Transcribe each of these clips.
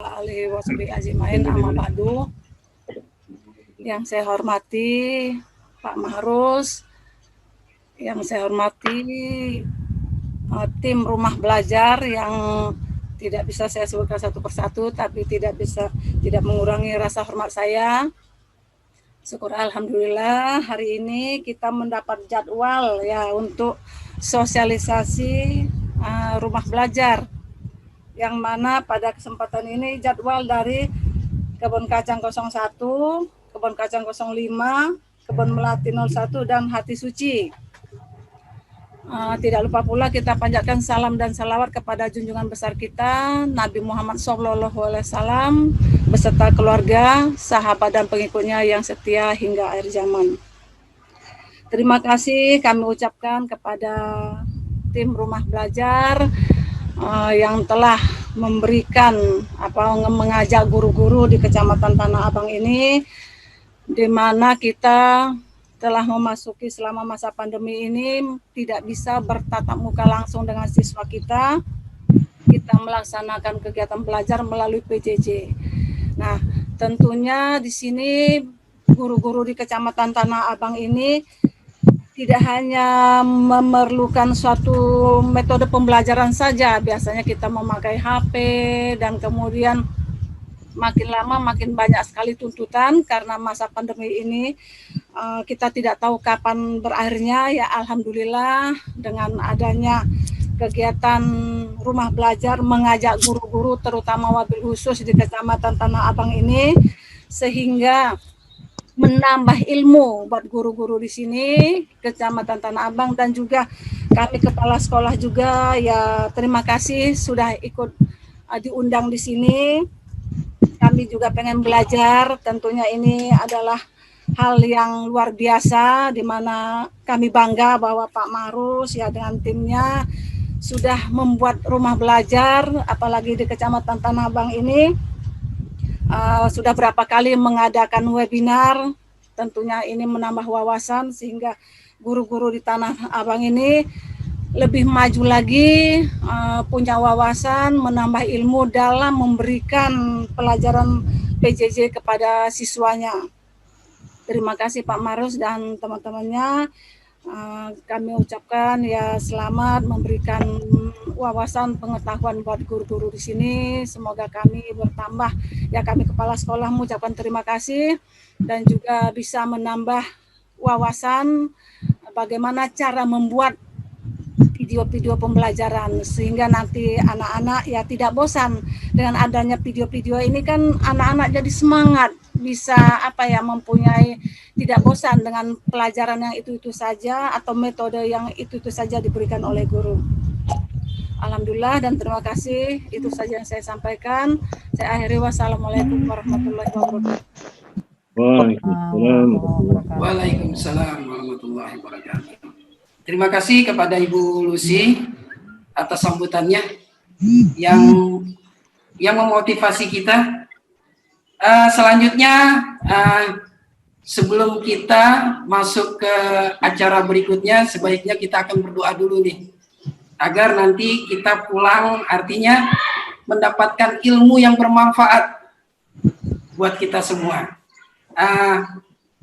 alihi washabihi ajmain amma ba'du. Yang saya hormati Pak Mahrus, yang saya hormati tim rumah belajar yang tidak bisa saya sebutkan satu persatu, tapi tidak mengurangi rasa hormat saya. Syukur alhamdulillah hari ini kita mendapat jadwal ya untuk sosialisasi rumah belajar, yang mana pada kesempatan ini jadwal dari Kebun Kacang 01, Kebun Kacang 05, Kebun Melati 01, dan Hati Suci. Tidak lupa pula kita panjatkan salam dan salawat kepada junjungan besar kita Nabi Muhammad SAW beserta keluarga, sahabat dan pengikutnya yang setia hingga akhir zaman. Terima kasih kami ucapkan kepada tim rumah belajar yang telah memberikan mengajak guru-guru di Kecamatan Tanah Abang ini, di mana kita telah memasuki selama masa pandemi ini tidak bisa bertatap muka langsung dengan siswa kita. Kita melaksanakan kegiatan belajar melalui PJJ. Nah, tentunya di sini guru-guru di Kecamatan Tanah Abang ini tidak hanya memerlukan suatu metode pembelajaran saja. Biasanya kita memakai HP dan kemudian makin lama makin banyak sekali tuntutan karena masa pandemi ini kita tidak tahu kapan berakhirnya. Ya alhamdulillah dengan adanya kegiatan rumah belajar mengajak guru-guru terutama wabil khusus di Kecamatan Tanah Abang ini, sehingga menambah ilmu buat guru-guru di sini Kecamatan Tanah Abang, dan juga kami kepala sekolah juga ya terima kasih sudah ikut diundang di sini. Kami juga pengen belajar, tentunya ini adalah hal yang luar biasa, di mana kami bangga bahwa Pak Mahrus ya dengan timnya sudah membuat rumah belajar, apalagi di Kecamatan Tanah Abang ini sudah berapa kali mengadakan webinar. Tentunya ini menambah wawasan sehingga guru-guru di Tanah Abang ini lebih maju lagi, punya wawasan, menambah ilmu dalam memberikan pelajaran PJJ kepada siswanya. Terima kasih Pak Mahrus dan teman-temannya. Kami ucapkan ya selamat memberikan wawasan pengetahuan buat guru-guru di sini. Semoga kami bertambah. Ya kami kepala sekolah mengucapkan terima kasih dan juga bisa menambah wawasan bagaimana cara membuat video-video pembelajaran sehingga nanti anak-anak ya tidak bosan. Dengan adanya video-video ini kan anak-anak jadi semangat, bisa mempunyai tidak bosan dengan pelajaran yang itu-itu saja atau metode yang itu-itu saja diberikan oleh guru. Alhamdulillah dan terima kasih, itu saja yang saya sampaikan. Saya akhiri, wassalamualaikum warahmatullahi wabarakatuh. Waalaikumsalam warahmatullahi wabarakatuh. Terima kasih kepada Ibu Lucy atas sambutannya yang memotivasi kita. Selanjutnya sebelum kita masuk ke acara berikutnya, sebaiknya kita akan berdoa dulu nih, agar nanti kita pulang artinya mendapatkan ilmu yang bermanfaat buat kita semua.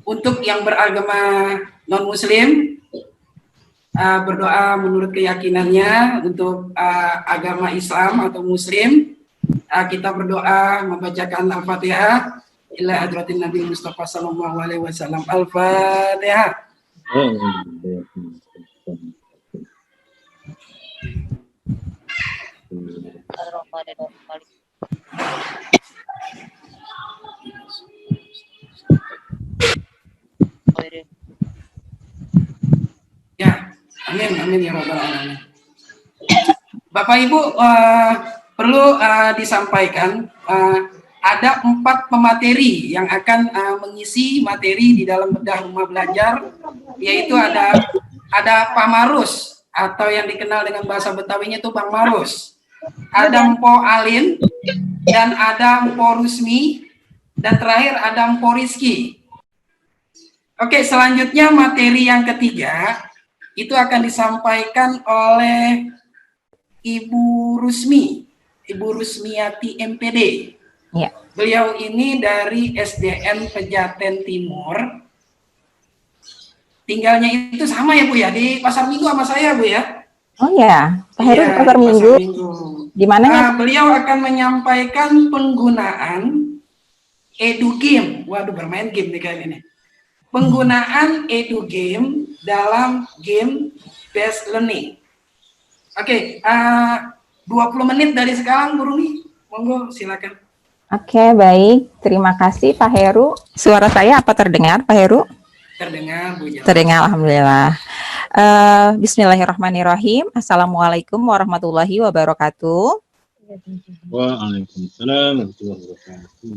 Untuk yang beragama non-muslim, berdoa menurut keyakinannya. Untuk agama Islam atau Muslim, kita berdoa membacakan Al-Fatihah ila hadratin Nabi Mustafa sallallahu alaihi wasallam. Al-Fatihah. Ya, amin ya rabbal alamin. Bapak Ibu, perlu disampaikan ada 4 pemateri yang akan mengisi materi di dalam bedah rumah belajar, yaitu ada Pak Mahrus atau yang dikenal dengan bahasa Betawinya itu Bang Mahrus, ada Mpo Alin, dan ada Mpo Rusmi, dan terakhir ada Mpo Rizky. Oke, selanjutnya materi yang ketiga itu akan disampaikan oleh Ibu Rusmiati MPD. Ya. Beliau ini dari SDN Pejaten Timur. Tinggalnya itu sama ya Bu ya, di Pasar Minggu sama saya Bu ya. Oh ya, Pak Heru di Iya, Pasar di Minggu. Minggu. Di mananya? Beliau akan menyampaikan penggunaan edu game. Waduh, bermain game nih kayaknya nih. Penggunaan edu game dalam game based learning. Oke, 20 menit dari sekarang Bu Rumi. Monggo silakan. Oke, baik. Terima kasih Pak Heru. Suara saya apa terdengar Pak Heru? Terdengar Bu, jelas. Terdengar, alhamdulillah. Bismillahirrahmanirrahim. Assalamualaikum warahmatullahi wabarakatuh. Waalaikumsalam warahmatullahi wabarakatuh.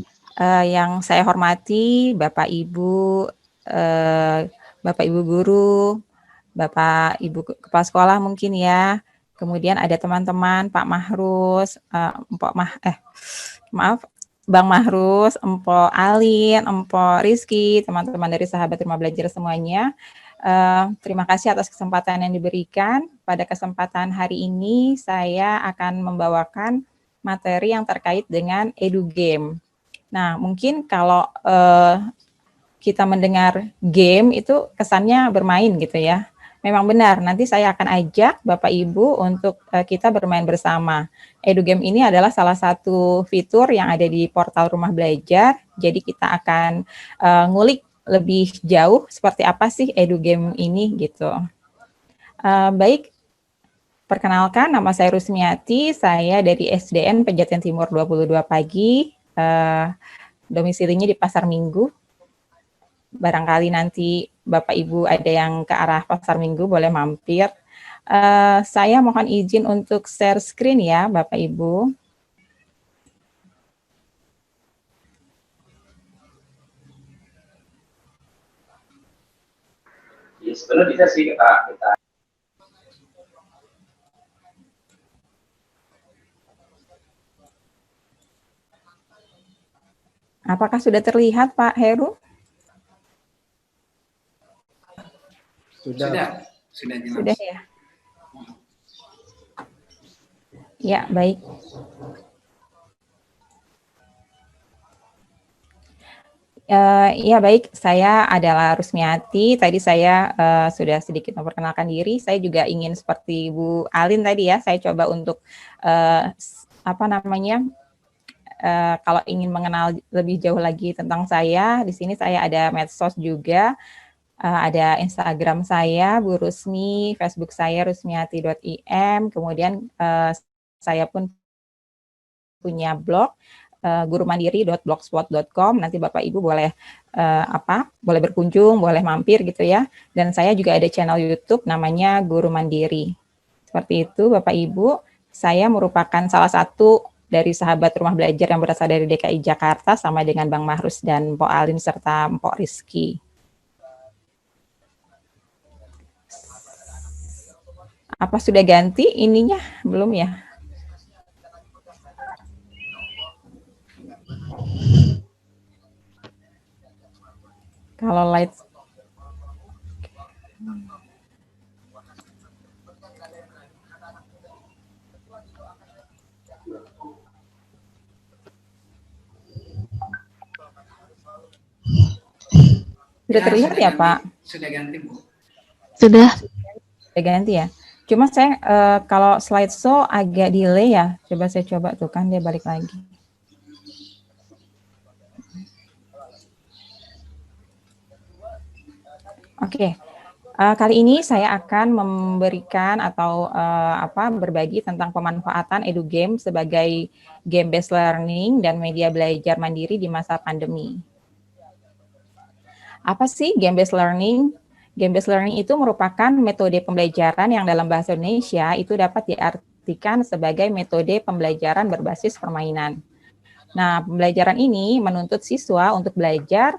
Yang saya hormati Bapak Ibu, Bapak Ibu guru, Bapak Ibu kepala sekolah mungkin ya. Kemudian ada teman-teman Pak Mahrus, Bang Mahrus, Empo Alin, Empo Rizky, teman-teman dari sahabat Rumah Belajar semuanya. Terima kasih atas kesempatan yang diberikan. Pada kesempatan hari ini saya akan membawakan materi yang terkait dengan edu game. Nah, mungkin kalau kita mendengar game itu kesannya bermain gitu ya. Memang benar, nanti saya akan ajak Bapak Ibu untuk kita bermain bersama. Edu game ini adalah salah satu fitur yang ada di portal Rumah Belajar. Jadi kita akan ngulik lebih jauh seperti apa sih edu game ini gitu. Baik, perkenalkan nama saya Rusmiati, saya dari SDN Pejaten Timur 22 Pagi, domisilinya di Pasar Minggu. Barangkali nanti Bapak Ibu ada yang ke arah Pasar Minggu boleh mampir. Saya mohon izin untuk share screen ya Bapak Ibu. Ya, sebenarnya bisa sih kita. Apakah sudah terlihat Pak Heru? Sudah jelas. Sudah ya. Ya, baik. Ya baik, saya adalah Rusmiati. Tadi saya sudah sedikit memperkenalkan diri. Saya juga ingin seperti Bu Alin tadi ya. Saya coba untuk kalau ingin mengenal lebih jauh lagi tentang saya, di sini saya ada medsos juga. Ada Instagram saya, Bu Rusmi, Facebook saya rusmiati.im, kemudian saya pun punya blog gurumandiri.blogspot.com. Nanti Bapak Ibu boleh boleh berkunjung, boleh mampir gitu ya. Dan saya juga ada channel YouTube namanya Guru Mandiri. Seperti itu Bapak Ibu, saya merupakan salah satu dari sahabat Rumah Belajar yang berasal dari DKI Jakarta sama dengan Bang Mahrus dan Mpok Alin serta Mpok Rizky. Apa sudah ganti ininya? Belum ya? Kalau light sudah terlihat ya, Pak? Sudah ganti, Bu. Sudah ganti ya. Cuma saya kalau slideshow agak delay ya. Coba saya coba tuh kan dia balik lagi. Oke. Kali ini saya akan memberikan atau berbagi tentang pemanfaatan edu game sebagai game based learning dan media belajar mandiri di masa pandemi. Apa sih game based learning? Game based learning itu merupakan metode pembelajaran yang dalam bahasa Indonesia itu dapat diartikan sebagai metode pembelajaran berbasis permainan. Nah, pembelajaran ini menuntut siswa untuk belajar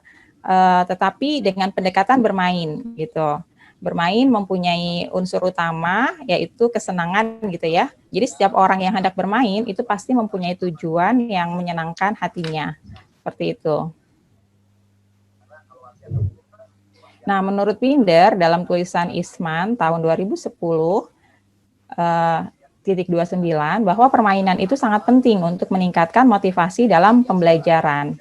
tetapi dengan pendekatan bermain gitu. Bermain mempunyai unsur utama yaitu kesenangan gitu ya. Jadi setiap orang yang hendak bermain itu pasti mempunyai tujuan yang menyenangkan hatinya. Seperti itu. Nah, menurut Pinder dalam tulisan Isman tahun 2010 bahwa permainan itu sangat penting untuk meningkatkan motivasi dalam pembelajaran.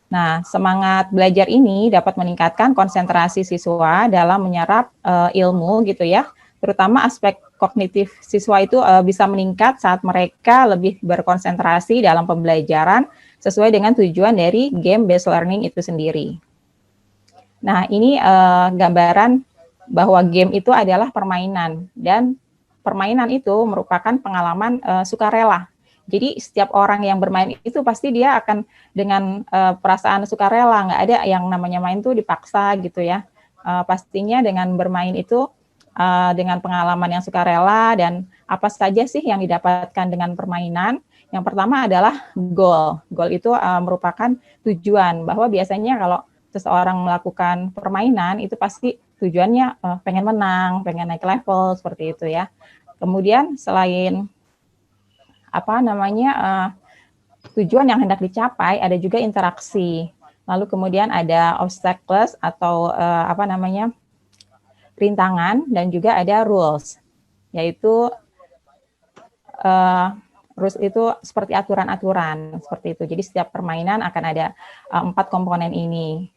Nah, semangat belajar ini dapat meningkatkan konsentrasi siswa dalam menyerap ilmu gitu ya, terutama aspek kognitif siswa itu bisa meningkat saat mereka lebih berkonsentrasi dalam pembelajaran sesuai dengan tujuan dari game-based learning itu sendiri. Nah, ini gambaran bahwa game itu adalah permainan, dan permainan itu merupakan pengalaman sukarela. Jadi setiap orang yang bermain itu pasti dia akan dengan perasaan sukarela, nggak ada yang namanya main tuh dipaksa gitu ya. Pastinya dengan bermain itu dengan pengalaman yang sukarela. Dan apa saja sih yang didapatkan dengan permainan? Yang pertama adalah goal. Goal itu merupakan tujuan, bahwa biasanya kalau seseorang melakukan permainan itu pasti tujuannya pengen menang, pengen naik level, seperti itu ya. Kemudian selain tujuan yang hendak dicapai, ada juga interaksi. Lalu kemudian ada obstacles atau rintangan, dan juga ada rules, yaitu rules itu seperti aturan-aturan seperti itu. Jadi setiap permainan akan ada 4 komponen ini.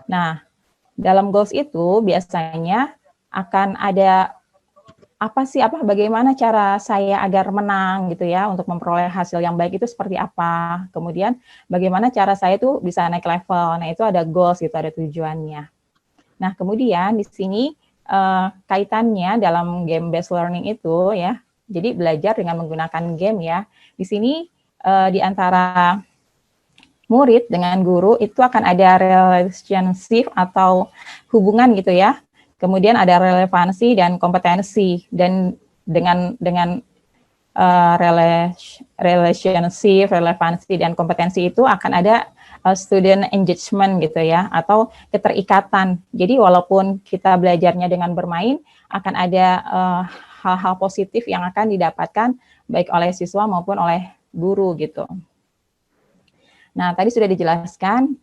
Nah, dalam goals itu biasanya akan ada bagaimana cara saya agar menang gitu ya, untuk memperoleh hasil yang baik itu seperti apa. Kemudian bagaimana cara saya tuh bisa naik level. Nah, itu ada goals gitu, ada tujuannya. Nah, kemudian di sini kaitannya dalam game based learning itu ya. Jadi belajar dengan menggunakan game ya. Di sini di antara murid dengan guru itu akan ada relationship atau hubungan gitu ya. Kemudian ada relevansi dan kompetensi, dan dengan relationship, relevansi dan kompetensi itu akan ada student engagement gitu ya, atau keterikatan. Jadi walaupun kita belajarnya dengan bermain, akan ada hal-hal positif yang akan didapatkan baik oleh siswa maupun oleh guru gitu. Nah, tadi sudah dijelaskan.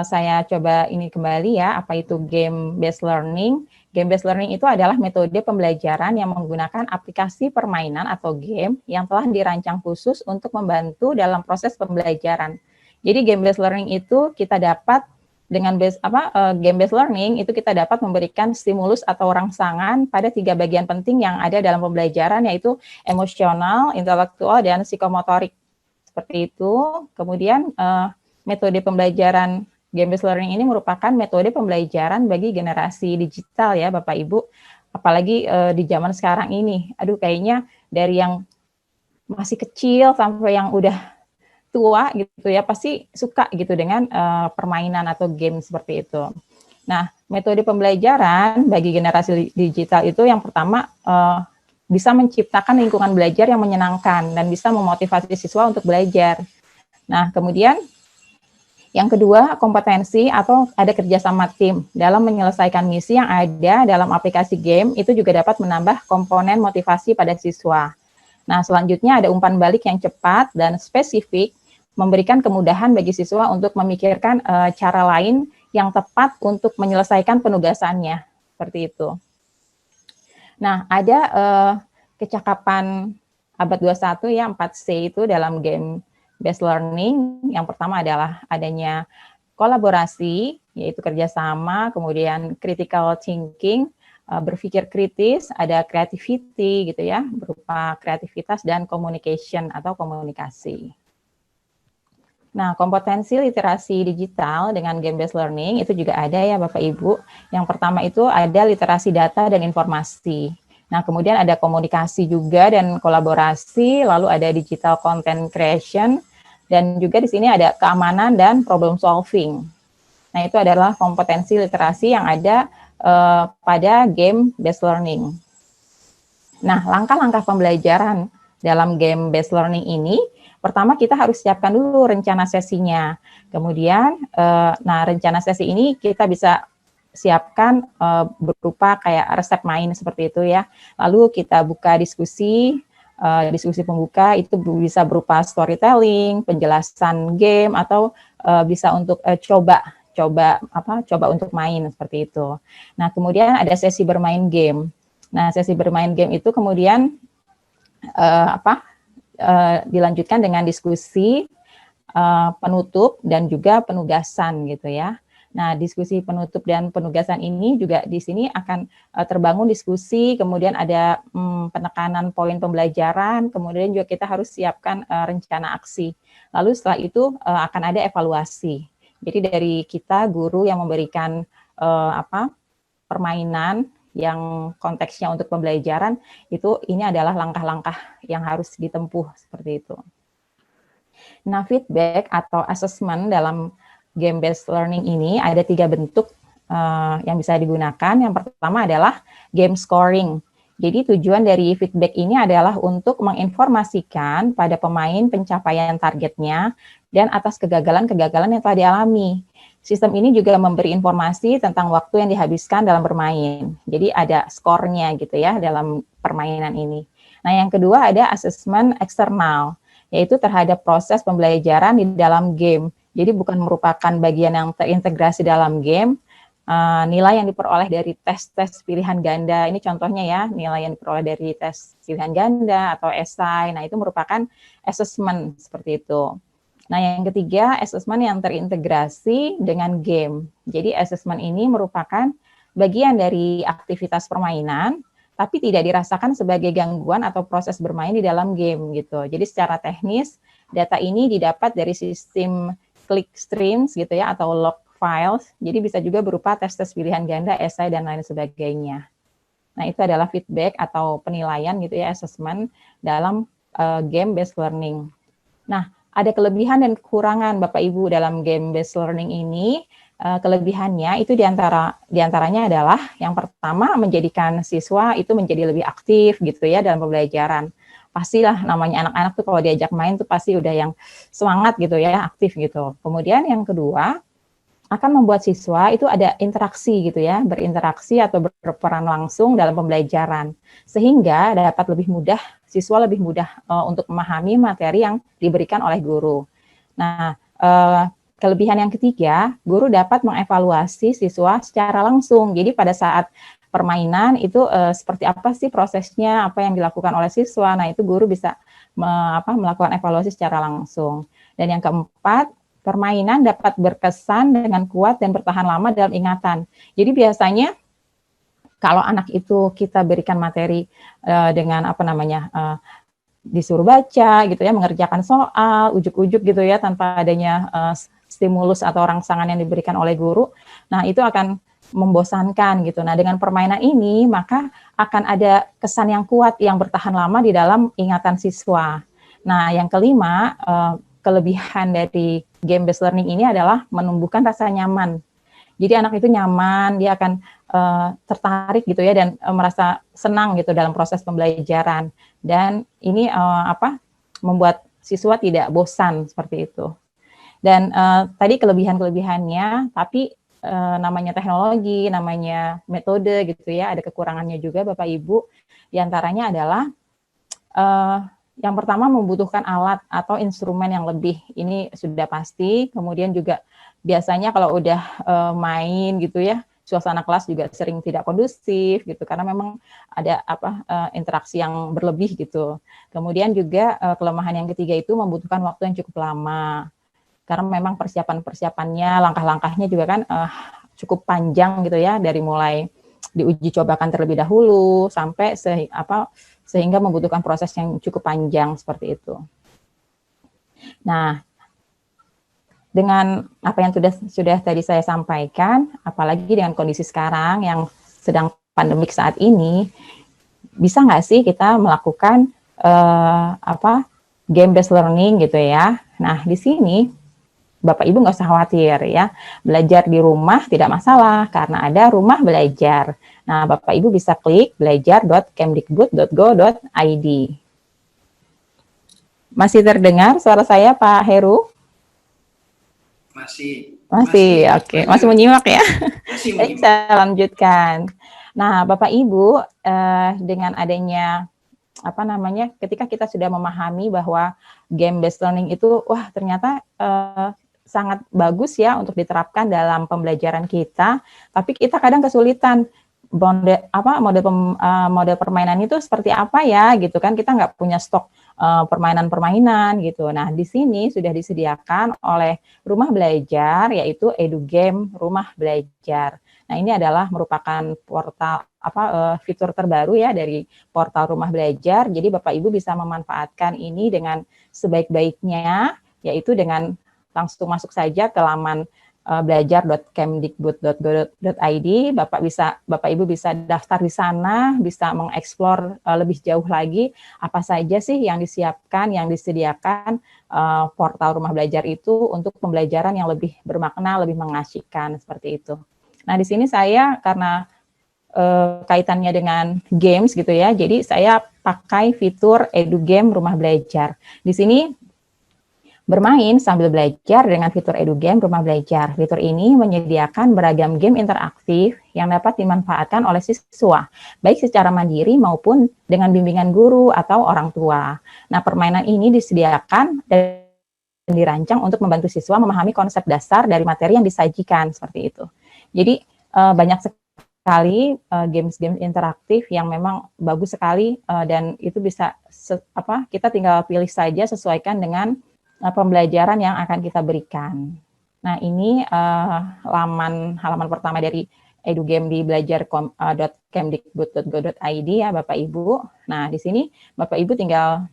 Saya coba ini kembali ya, apa itu game-based learning. Game-based learning itu adalah metode pembelajaran yang menggunakan aplikasi permainan atau game yang telah dirancang khusus untuk membantu dalam proses pembelajaran. Jadi game-based learning itu kita dapat dengan game-based learning itu kita dapat memberikan stimulus atau rangsangan pada 3 bagian penting yang ada dalam pembelajaran, yaitu emosional, intelektual, dan psikomotorik. Seperti itu. Kemudian metode pembelajaran game-based learning ini merupakan metode pembelajaran bagi generasi digital ya Bapak Ibu, apalagi di zaman sekarang ini. Aduh, kayaknya dari yang masih kecil sampai yang udah tua gitu ya, pasti suka gitu dengan permainan atau game seperti itu. Nah, metode pembelajaran bagi generasi digital itu yang pertama bisa menciptakan lingkungan belajar yang menyenangkan dan bisa memotivasi siswa untuk belajar. Nah, kemudian yang kedua, kompetensi atau ada kerjasama tim dalam menyelesaikan misi yang ada dalam aplikasi game itu juga dapat menambah komponen motivasi pada siswa. Nah, selanjutnya ada umpan balik yang cepat dan spesifik, memberikan kemudahan bagi siswa untuk memikirkan cara lain yang tepat untuk menyelesaikan penugasannya. Seperti itu. Nah, ada kecakapan abad 21 ya, 4C itu dalam game based learning. Yang pertama adalah adanya kolaborasi, yaitu kerjasama, kemudian critical thinking, berpikir kritis, ada creativity gitu ya, berupa kreativitas, dan communication atau komunikasi. Nah, kompetensi literasi digital dengan game based learning itu juga ada ya Bapak Ibu. Yang pertama itu ada literasi data dan informasi. Nah, kemudian ada komunikasi juga dan kolaborasi, lalu ada digital content creation, dan juga di sini ada keamanan dan problem solving. Nah, itu adalah kompetensi literasi yang ada pada game based learning. Nah, langkah-langkah pembelajaran dalam game based learning ini, pertama kita harus siapkan dulu rencana sesinya. Kemudian, rencana sesi ini kita bisa siapkan berupa kayak resep main seperti itu ya. Lalu kita buka diskusi pembuka itu bisa berupa storytelling, penjelasan game, atau bisa untuk coba untuk main seperti itu. Nah, kemudian ada sesi bermain game. Nah, sesi bermain game itu kemudian dilanjutkan dengan diskusi penutup dan juga penugasan gitu ya. Nah, diskusi penutup dan penugasan ini juga di sini akan terbangun diskusi, kemudian ada penekanan poin pembelajaran, kemudian juga kita harus siapkan rencana aksi. Lalu setelah itu akan ada evaluasi. Jadi dari kita guru yang memberikan permainan yang konteksnya untuk pembelajaran itu ini adalah langkah-langkah yang harus ditempuh seperti itu. Nah, feedback atau assessment dalam game-based learning ini ada 3 bentuk yang bisa digunakan. Yang pertama adalah game scoring. Jadi tujuan dari feedback ini adalah untuk menginformasikan pada pemain pencapaian targetnya dan atas kegagalan-kegagalan yang telah dialami. Sistem ini juga memberi informasi tentang waktu yang dihabiskan dalam bermain. Jadi ada skornya gitu ya dalam permainan ini. Nah, yang kedua ada assessment eksternal, yaitu terhadap proses pembelajaran di dalam game. Jadi bukan merupakan bagian yang terintegrasi dalam game. Nilai yang diperoleh dari tes-tes pilihan ganda, ini contohnya ya, nilai yang diperoleh dari tes pilihan ganda atau esai, nah itu merupakan assessment seperti itu. Nah, yang ketiga, assessment yang terintegrasi dengan game. Jadi assessment ini merupakan bagian dari aktivitas permainan, tapi tidak dirasakan sebagai gangguan atau proses bermain di dalam game gitu. Jadi secara teknis, data ini didapat dari sistem click streams gitu ya, atau log files. Jadi bisa juga berupa tes-tes pilihan ganda, esai, dan lain sebagainya. Nah, itu adalah feedback atau penilaian gitu ya, assessment dalam game-based learning. Nah, ada kelebihan dan kekurangan Bapak Ibu dalam game-based learning ini. Kelebihannya itu diantaranya adalah yang pertama menjadikan siswa itu menjadi lebih aktif gitu ya dalam pembelajaran. Pastilah namanya anak-anak tuh kalau diajak main tuh pasti udah yang semangat gitu ya, aktif gitu. Kemudian yang kedua, akan membuat siswa itu ada interaksi gitu ya, berinteraksi atau berperan langsung dalam pembelajaran. Sehingga dapat lebih mudah, siswa lebih mudah untuk memahami materi yang diberikan oleh guru. Nah, kelebihan yang ketiga, guru dapat mengevaluasi siswa secara langsung. Jadi pada saat permainan itu seperti apa sih prosesnya, apa yang dilakukan oleh siswa. Nah, itu guru bisa melakukan evaluasi secara langsung. Dan yang keempat, permainan dapat berkesan dengan kuat dan bertahan lama dalam ingatan. Jadi biasanya kalau anak itu kita berikan materi dengan disuruh baca gitu ya, mengerjakan soal, ujuk-ujuk gitu ya, tanpa adanya stimulus atau rangsangan yang diberikan oleh guru, nah itu akan membosankan gitu. Nah, dengan permainan ini maka akan ada kesan yang kuat yang bertahan lama di dalam ingatan siswa. Nah, yang kelima, kelebihan dari game-based learning ini adalah menumbuhkan rasa nyaman. Jadi anak itu nyaman, dia akan tertarik gitu ya, dan merasa senang gitu dalam proses pembelajaran. Dan ini membuat siswa tidak bosan seperti itu. Dan tadi kelebihan-kelebihannya, tapi namanya teknologi, namanya metode gitu ya, ada kekurangannya juga Bapak Ibu. Di antaranya adalah yang pertama membutuhkan alat atau instrumen yang lebih, ini sudah pasti. Kemudian juga biasanya kalau udah main gitu ya, suasana kelas juga sering tidak kondusif gitu, karena memang ada interaksi yang berlebih gitu. Kemudian juga kelemahan yang ketiga itu membutuhkan waktu yang cukup lama, karena memang persiapannya, langkah-langkahnya juga kan cukup panjang gitu ya, dari mulai diuji cobakan terlebih dahulu sampai sehingga membutuhkan proses yang cukup panjang seperti itu. Nah, dengan apa yang sudah tadi saya sampaikan, apalagi dengan kondisi sekarang yang sedang pandemik saat ini, bisa nggak sih kita melakukan game-based learning gitu ya? Nah, di sini Bapak Ibu nggak usah khawatir ya, belajar di rumah tidak masalah karena ada rumah belajar. Nah, Bapak Ibu bisa klik belajar.kemdikbud.go.id. Masih terdengar suara saya, Pak Heru? Masih, oke. Masih menyimak ya? Masih Baik, saya lanjutkan. Nah, Bapak Ibu, dengan adanya ketika kita sudah memahami bahwa game-based learning itu, wah ternyata sangat bagus ya untuk diterapkan dalam pembelajaran kita, tapi kita kadang kesulitan model permainan itu seperti apa ya gitu kan, kita nggak punya stok permainan-permainan gitu. Nah, di sini sudah disediakan oleh rumah belajar, yaitu EduGame Rumah Belajar. Nah, ini adalah merupakan portal fitur terbaru ya dari portal Rumah Belajar. Jadi Bapak Ibu bisa memanfaatkan ini dengan sebaik-baiknya, yaitu dengan langsung masuk saja ke laman belajar.kemdikbud.go.id. Bapak Ibu bisa daftar di sana, bisa mengeksplor lebih jauh lagi apa saja sih yang disiapkan, yang disediakan portal Rumah Belajar itu untuk pembelajaran yang lebih bermakna, lebih mengasyikan seperti itu. Nah, di sini saya karena kaitannya dengan games gitu ya, jadi saya pakai fitur EduGame Rumah Belajar. Di sini bermain sambil belajar dengan fitur EduGame Rumah Belajar. Fitur ini menyediakan beragam game interaktif yang dapat dimanfaatkan oleh siswa, baik secara mandiri maupun dengan bimbingan guru atau orang tua. Nah, permainan ini disediakan dan dirancang untuk membantu siswa memahami konsep dasar dari materi yang disajikan, seperti itu. Jadi, banyak sekali games-games interaktif yang memang bagus sekali dan itu bisa kita tinggal pilih saja sesuaikan dengan pembelajaran yang akan kita berikan. Nah, ini halaman pertama dari EduGame di belajar.kemdikbud.go.id ya Bapak Ibu. Nah, di sini Bapak Ibu tinggal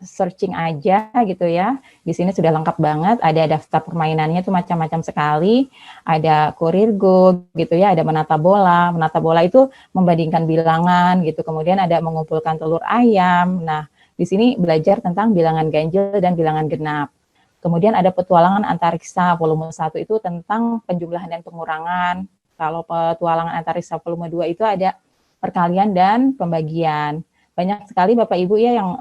searching aja gitu ya. Di sini sudah lengkap banget, ada daftar permainannya tuh macam-macam sekali. Ada kurir go gitu ya, ada menata bola. Menata bola itu membandingkan bilangan gitu. Kemudian ada mengumpulkan telur ayam. Nah, di sini belajar tentang bilangan ganjil dan bilangan genap. Kemudian ada petualangan antariksa volume 1 itu tentang penjumlahan dan pengurangan. Kalau petualangan antariksa volume 2 itu ada perkalian dan pembagian. Banyak sekali Bapak Ibu ya yang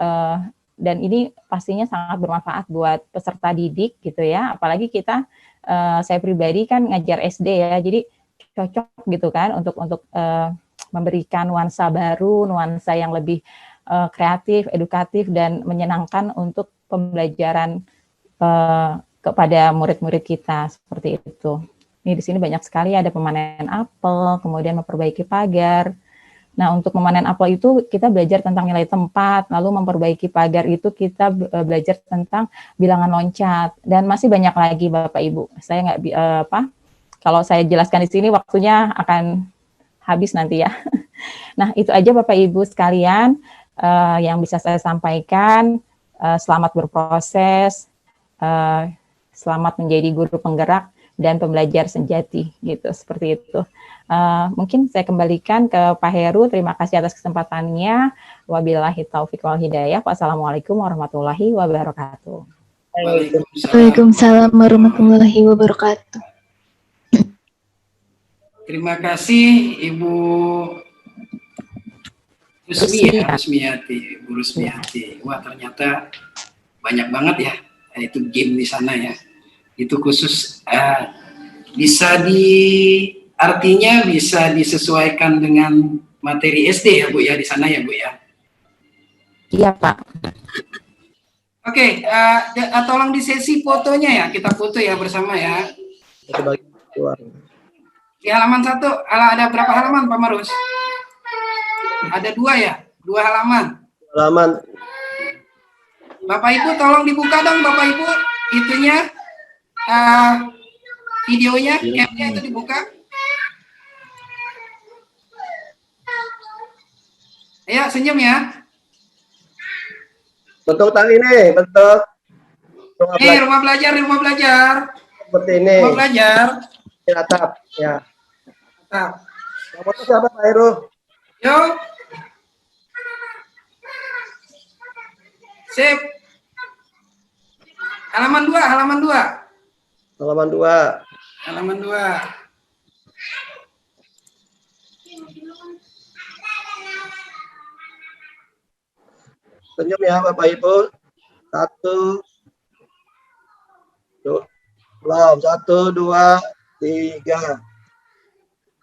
dan ini pastinya sangat bermanfaat buat peserta didik gitu ya. Apalagi saya pribadi kan ngajar SD ya. Jadi cocok gitu kan untuk memberikan nuansa baru, nuansa yang lebih kreatif, edukatif, dan menyenangkan untuk pembelajaran kepada murid-murid kita seperti itu. Ini di sini banyak sekali ada pemanen apel, kemudian memperbaiki pagar. Nah, untuk memanen apel itu kita belajar tentang nilai tempat, lalu memperbaiki pagar itu kita belajar tentang bilangan loncat, dan masih banyak lagi Bapak Ibu. Saya kalau saya jelaskan di sini waktunya akan habis nanti ya. Nah, itu aja Bapak Ibu sekalian yang bisa saya sampaikan. Selamat berproses, selamat menjadi guru penggerak dan pembelajar sejati, gitu, seperti itu. Mungkin saya kembalikan ke Pak Heru. Terima kasih atas kesempatannya. Wabillahi taufiq wal hidayah. Wassalamualaikum warahmatullahi wabarakatuh. Waalaikumsalam warahmatullahi wabarakatuh. Terima kasih Ibu Rusmiati, Ibu Rusmiati. Wah, ternyata banyak banget ya, itu game di sana ya. Itu khusus artinya bisa disesuaikan dengan materi SD ya Bu ya, di sana ya Bu ya. Iya Pak. Oke, tolong di sesi fotonya ya, kita foto ya bersama ya. Di halaman 1, ada berapa halaman Pak Marus? Ada 2 ya? 2 halaman. Bapak Ibu tolong dibuka dong Bapak Ibu, itunya, videonya, capnya itu dibuka. Ayo senyum ya. Bentuk tang ini, bentuk Rumah belajar. Seperti ini. Rumah belajar. Di atap, ya. Atap. Yang foto siapa Pak Heru? Yuk. Sip. Halaman 2. Halaman 2. Senyum ya Bapak Ibu. 1, 2, 3.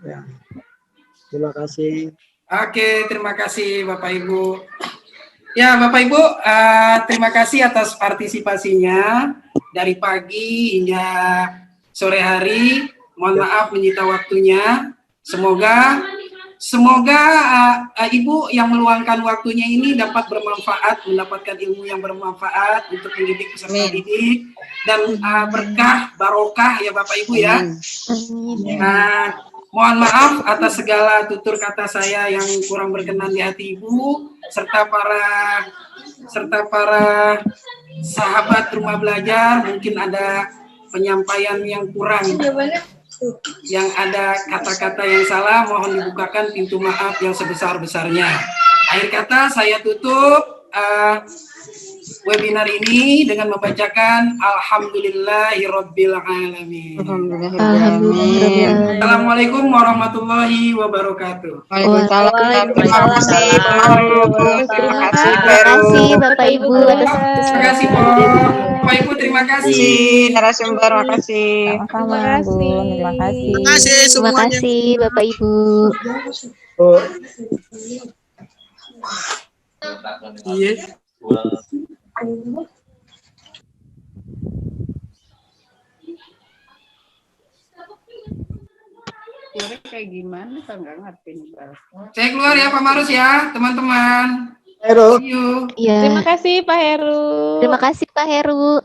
Ya. Terima kasih. Oke, terima kasih Bapak Ibu. Ya, Bapak Ibu, terima kasih atas partisipasinya dari pagi hingga sore hari. mohon maaf menyita waktunya. Semoga Ibu yang meluangkan waktunya ini dapat bermanfaat, mendapatkan ilmu yang bermanfaat untuk mendidik peserta didik dan berkah, barokah ya Bapak Ibu ya. Mohon maaf atas segala tutur kata saya yang kurang berkenan di hati Ibu serta para sahabat rumah belajar. Mungkin ada penyampaian yang kurang, yang ada kata-kata yang salah, mohon dibukakan pintu maaf yang sebesar-besarnya. Akhir kata saya tutup webinar ini dengan membacakan Alhamdulillahirabbil alamin. Assalamualaikum warahmatullahi wabarakatuh. Waalaikumsalam. Terima kasih, Terima kasih Bapak Ibu atas Terima kasih Bapak Ibu, terima kasih. narasumber. Makasih. Sama-sama, Bun. Terima kasih. Terima kasih Bapak Ibu. Oh, Iya. Kayak gimana kan nggak ngerti nih Bal. Saya keluar ya Pak Marus ya, teman-teman. Heru. See you. Ya. kasih Pak Heru. Terima kasih Pak Heru.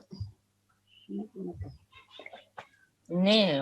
Ini